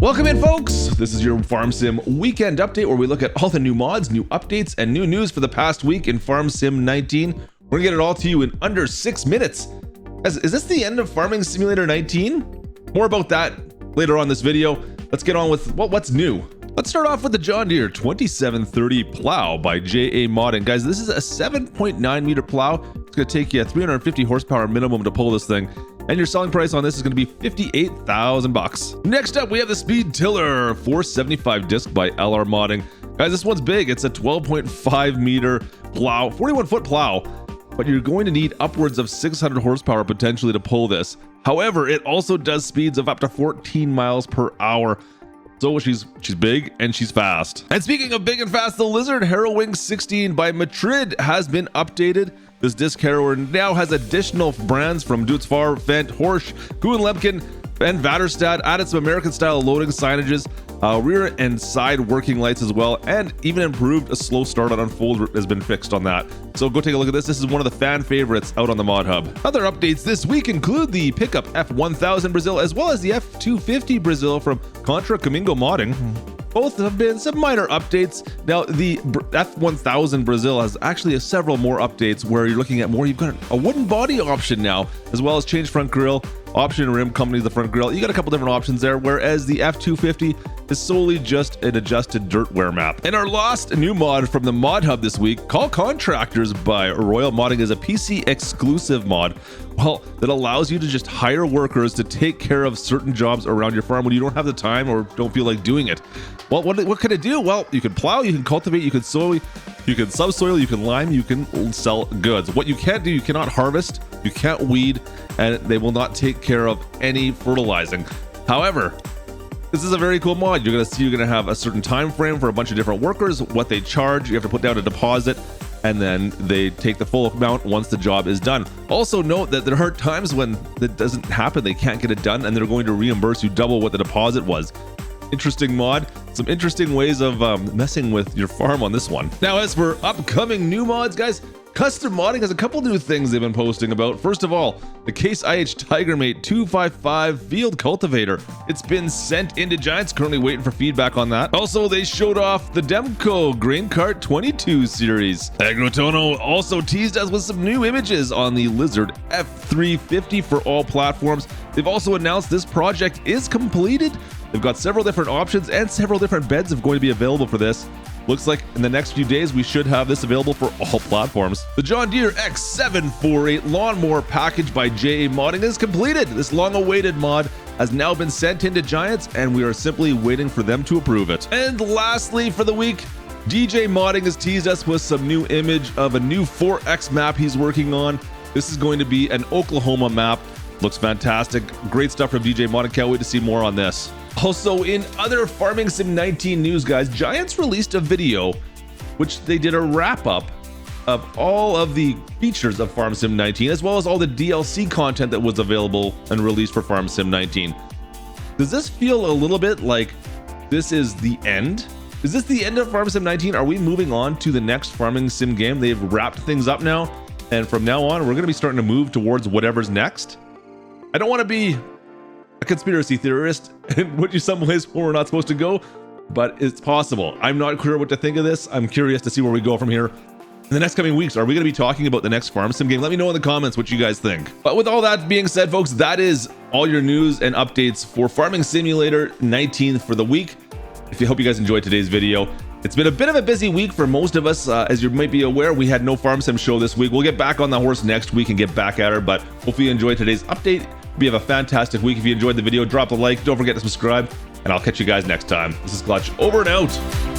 Welcome in, folks. This is your Farm Sim weekend update where we look at all the new mods, new updates, and new news for the past week in Farm Sim 19. We're gonna get it all to you in under 6 minutes. Guys, is this the end of Farming Simulator 19? More about that later on this video. Let's get on with what's new. Let's start off with the John Deere 2730 plow by JA Modding. Guys, this is a 7.9 meter plow. It's gonna take you 350 horsepower minimum to pull this thing. And your selling price on this is going to be $58,000. Next up, we have the Speed Tiller 475 disc by LR Modding. Guys, this one's big. It's a 12.5 meter plow, 41 foot plow, but you're going to need upwards of 600 horsepower potentially to pull this. However, it also does speeds of up to 14 miles per hour. So she's big and she's fast. And speaking of big and fast, the Lizard Harrowing 16 by Madrid has been updated. This disc harrower now has additional brands from Dutzfar, Fendt, Horsch, Kuhn Lemken, and Vaderstad, added some American-style loading signages, rear and side working lights as well, and even improved a slow start on unfold has been fixed on that. So go take a look at this. This is one of the fan favorites out on the Mod Hub. Other updates this week include the pickup F1000 Brazil as well as the F250 Brazil from Contractors Modding. Both have been some minor updates. Now, the F1000 Brazil has actually several more updates where you're looking at more. You've got a wooden body option now, as well as changed front grille, option rim company to the front grille. You got a couple different options there, whereas the F250 is solely just an adjusted dirt wear map. And our last new mod from the Mod Hub this week, called Contractors by Royal Modding, is a PC exclusive mod. Well, that allows you to just hire workers to take care of certain jobs around your farm when you don't have the time or don't feel like doing it. Well, what can it do? Well, you can plow, you can cultivate, you can sow, you can subsoil, you can lime, you can sell goods. What you can't do, you cannot harvest, you can't weed, and they will not take care of any fertilizing. However, this is a very cool mod. You're gonna have a certain time frame for a bunch of different workers, what they charge, you have to put down a deposit, and then they take the full amount once the job is done. Also note that there are times when that doesn't happen, they can't get it done, and they're going to reimburse you double what the deposit was. Interesting mod, some interesting ways of messing with your farm on this one. Now, as for upcoming new mods, guys, Custom Modding has a couple new things they've been posting about. First of all, the Case IH Tigermate 255 Field Cultivator. It's been sent into Giants, currently waiting for feedback on that. Also, they showed off the Demco Grain Cart 22 series. Agrotono also teased us with some new images on the Lizard F350 for all platforms. They've also announced this project is completed. They've got several different options and several different beds are going to be available for this. Looks like in the next few days, we should have this available for all platforms. The John Deere X748 Lawnmower Package by JA Modding is completed. This long-awaited mod has now been sent into Giants, and we are simply waiting for them to approve it. And lastly, for the week, DJ Modding has teased us with some new image of a new 4X map he's working on. This is going to be an Oklahoma map. Looks fantastic. Great stuff from DJ Modding. Can't wait to see more on this. Also, in other Farming Sim 19 news, guys, Giants released a video which they did a wrap-up of all of the features of Farm Sim 19, as well as all the DLC content that was available and released for Farm Sim 19. Does this feel a little bit like this is the end? Is this the end of Farm Sim 19? Are we moving on to the next Farming Sim game? They've wrapped things up now, and from now on, we're going to be starting to move towards whatever's next. I don't want to be a conspiracy theorist in which is some place where we're not supposed to go, but it's possible. I'm not clear what to think of this. I'm curious to see where we go from here in the next coming weeks. Are we going to be talking about the next Farm Sim game? Let me know in the comments what you guys think. But with all that being said, folks, that is all your news and updates for Farming Simulator 19 for the week. I hope you guys enjoyed today's video. It's been a bit of a busy week for most of us. As you might be aware, we had no Farm Sim show this week. We'll get back on the horse next week and get back at her, but hopefully you enjoyed today's update. We have a fantastic week. If you enjoyed the video, drop a like. Don't forget to subscribe, and I'll catch you guys next time. This is Klutch, over and out.